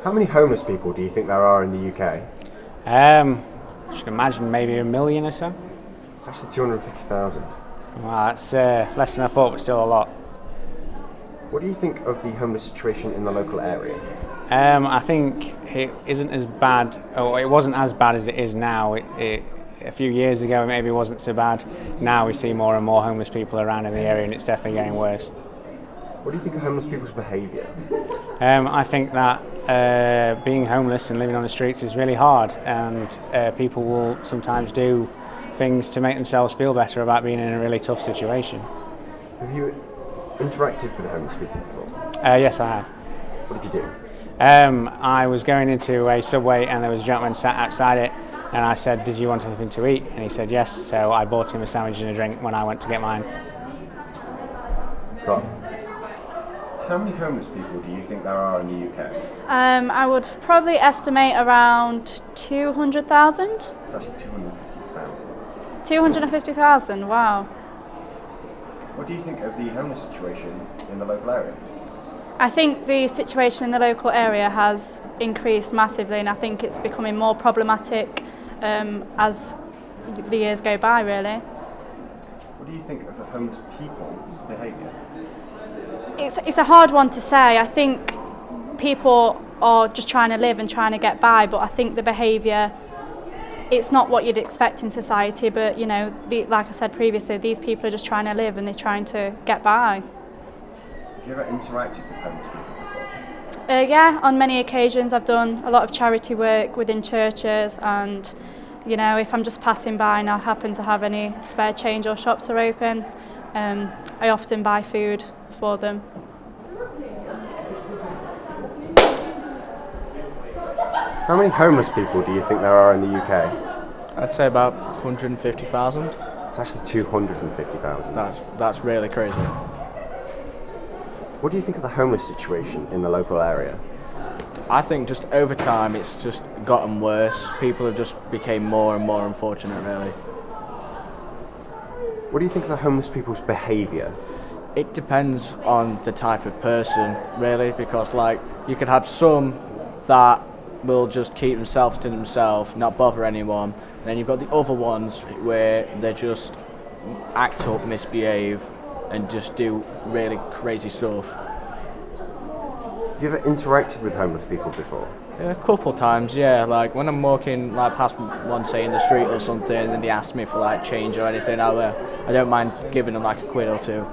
How many homeless people do you think there are in the UK? I should imagine maybe a million or so. It's actually 250,000. Well, that's less than I thought, but still a lot. What do you think of the homeless situation in the local area? I think it isn't as bad, or it wasn't as bad as it is now. A few years ago, maybe it wasn't so bad. Now we see more and more homeless people around in the area, and it's definitely getting worse. What do you think of homeless people's behaviour? I think that being homeless and living on the streets is really hard, and people will sometimes do things to make themselves feel better about being in a really tough situation. Have you interacted with homeless people before? Yes, I have. What did you do? I was going into a subway and there was a gentleman sat outside it, and I said, "Did you want anything to eat?" And he said yes, so I bought him a sandwich and a drink when I went to get mine. Cool. How many homeless people do you think there are in the UK? I would probably estimate around 200,000. It's actually 250,000. 250,000, wow. What do you think of the homeless situation in the local area? I think the situation in the local area has increased massively, and I think it's becoming more problematic as the years go by, really. What do you think of the homeless people's behaviour? It's a hard one to say. I think people are just trying to live and trying to get by, but I think the behaviour, it's not what you'd expect in society, but you know, like I said previously, these people are just trying to live and they're trying to get by. Have you ever interacted with homeless people before? Yeah, on many occasions I've done a lot of charity work within churches, and you know, if I'm just passing by and I happen to have any spare change or shops are open, I often buy food for them. How many homeless people do you think there are in the UK? I'd say about 150,000. It's actually 250,000. That's really crazy. What do you think of the homeless situation in the local area? I think just over time it's just gotten worse. People have just become more and more unfortunate, really. What do you think of the homeless people's behaviour? It depends on the type of person, really, because like you could have some that will just keep themselves to themselves, not bother anyone. And then you've got the other ones where they just act up, misbehave, and just do really crazy stuff. Have you ever interacted with homeless people before? A couple times, yeah. Like when I'm walking like past one, say in the street or something, and they ask me for like change or anything, I don't mind giving them like a quid or two.